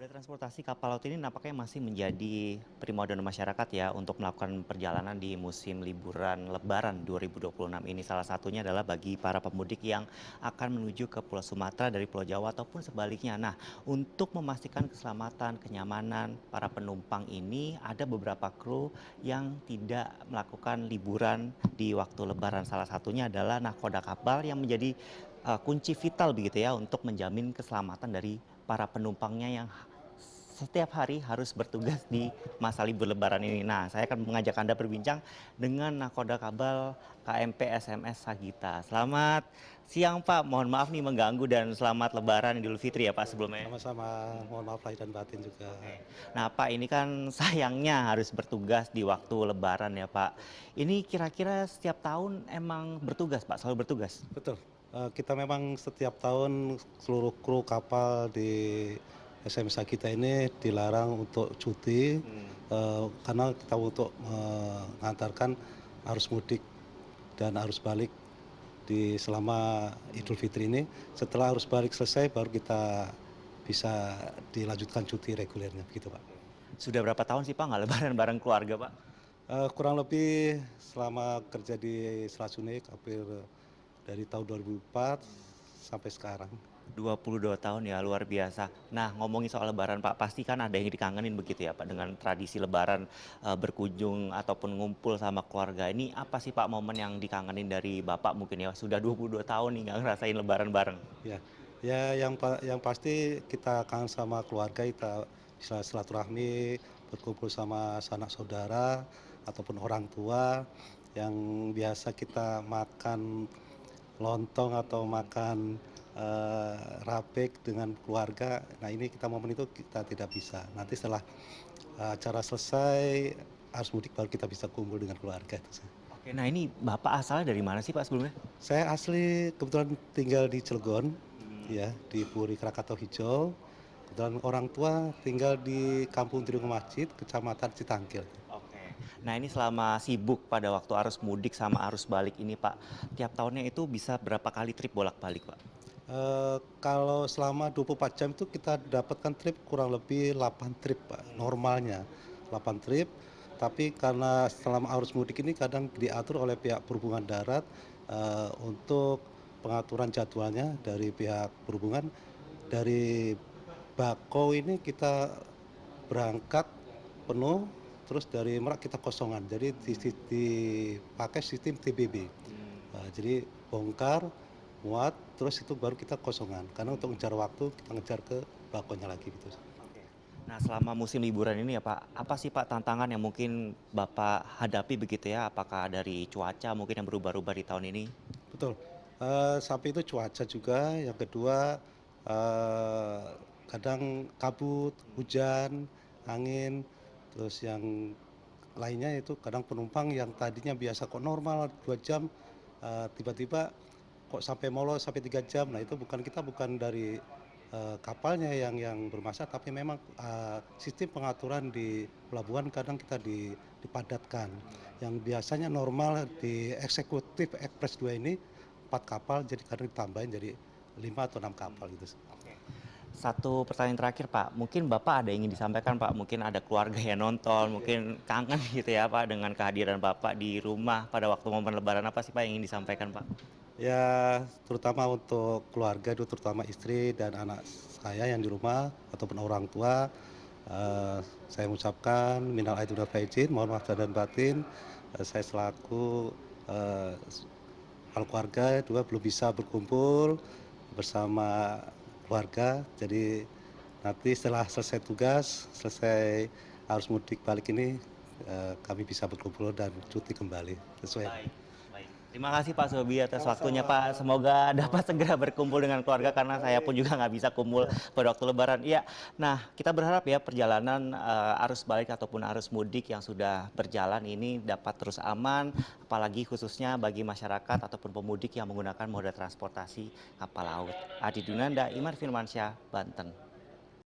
Moda transportasi kapal laut ini nampaknya masih menjadi primadona masyarakat ya untuk melakukan perjalanan di musim liburan Lebaran 2026 ini. Salah satunya adalah bagi para pemudik yang akan menuju ke Pulau Sumatera dari Pulau Jawa ataupun sebaliknya. Nah, untuk memastikan keselamatan, kenyamanan para penumpang ini, ada beberapa kru yang tidak melakukan liburan di waktu Lebaran. Salah satunya adalah nahkoda kapal yang menjadi kunci vital begitu ya untuk menjamin keselamatan dari para penumpangnya yang setiap hari harus bertugas di masa libur Lebaran ini. Nah, saya akan mengajak Anda berbincang dengan nahkoda kabel KMP SMS Sagita. Selamat siang Pak, mohon maaf nih mengganggu dan selamat Lebaran Idul Fitri ya Pak sebelumnya. Sama-sama, mohon maaf lahir dan batin juga. Oke. Nah Pak, ini kan sayangnya harus bertugas di waktu Lebaran ya Pak. Ini kira-kira setiap tahun emang bertugas Pak, selalu bertugas? Betul, kita memang setiap tahun seluruh kru kapal di SMSA kita ini dilarang untuk cuti, karena kita untuk mengantarkan arus mudik dan arus balik di selama Idul Fitri ini. Setelah arus balik selesai baru kita bisa dilanjutkan cuti regulernya, begitu Pak. Sudah berapa tahun sih Pak nggak Lebaran bareng keluarga Pak? Kurang lebih selama kerja di Selat Sunda hampir dari tahun 2004 sampai sekarang. 22 tahun ya, luar biasa. Nah, ngomongin soal Lebaran Pak, pasti kan ada yang dikangenin begitu ya Pak dengan tradisi Lebaran, berkunjung ataupun ngumpul sama keluarga. Ini apa sih Pak momen yang dikangenin dari Bapak mungkin ya? Sudah 22 tahun nih nggak ngerasain Lebaran bareng. Ya, ya yang pasti kita kangen sama keluarga, kita bisa silaturahmi, berkumpul sama sanak saudara ataupun orang tua yang biasa kita makan lontong atau makan rapek dengan keluarga. Nah ini kita momen itu kita tidak bisa. Nanti setelah acara selesai arus mudik baru kita bisa kumpul dengan keluarga itu. Oke, nah ini Bapak asalnya dari mana sih Pak sebelumnya? Saya asli kebetulan tinggal di Cilegon, Hmm. ya di Puri Krakatau Hijau. Kebetulan orang tua tinggal di Kampung Tirung Masjid, Kecamatan Citangkil. Oke. Nah ini selama sibuk pada waktu arus mudik sama arus balik ini Pak, tiap tahunnya itu bisa berapa kali trip bolak-balik Pak? Kalau selama 24 jam itu kita dapatkan trip kurang lebih 8 trip Pak, normalnya 8 trip. Tapi karena selama arus mudik ini kadang diatur oleh pihak perhubungan darat, untuk pengaturan jadwalnya dari pihak perhubungan, dari Bako ini kita berangkat penuh, terus dari Merak kita kosongan. Jadi dipakai sistem TBB. Jadi bongkar, muat, terus itu baru kita kosongan. Karena untuk ngejar waktu kita ngejar ke Bakonya lagi gitu. Oke. Nah, selama musim liburan ini ya Pak, apa sih Pak tantangan yang mungkin Bapak hadapi begitu ya? Apakah dari cuaca mungkin yang berubah-ubah di tahun ini? Betul, sampai itu cuaca juga, yang kedua, eee, kadang kabut, hujan, angin, terus yang lainnya itu kadang penumpang yang tadinya biasa kok normal 2 jam, tiba-tiba kok sampai molor sampai 3 jam. Nah itu kita bukan dari, kapalnya yang bermasalah, tapi memang, sistem pengaturan di pelabuhan kadang kita dipadatkan. Yang biasanya normal di eksekutif Ekspres 2 ini 4 kapal, jadi kadang ditambahin jadi 5 atau 6 kapal gitu. Oke. Satu pertanyaan terakhir Pak, mungkin Bapak ada yang ingin disampaikan Pak, mungkin ada keluarga yang nonton, mungkin kangen gitu ya Pak dengan kehadiran Bapak di rumah pada waktu momen Lebaran, apa sih Pak yang ingin disampaikan Pak? Ya, terutama untuk keluarga itu, terutama istri dan anak saya yang di rumah ataupun orang tua, saya mengucapkan minal aidin wal faizin, mohon maaf lahir dan batin. Saya selaku, eee, kepala keluarga juga belum bisa berkumpul bersama keluarga. Jadi nanti setelah selesai tugas, selesai arus mudik balik ini, kami bisa berkumpul dan cuti kembali sesuai. Baik, baik. Terima kasih Pak Sobi atas waktunya Sama-sama. Pak. Semoga dapat segera berkumpul dengan keluarga karena saya pun Baik. juga nggak bisa kumpul pada waktu Lebaran. Iya. Nah, kita berharap ya perjalanan arus balik ataupun arus mudik yang sudah berjalan ini dapat terus aman, apalagi khususnya bagi masyarakat ataupun pemudik yang menggunakan moda transportasi kapal laut. Adi Dunanda, Iman Firmansyah, Banten.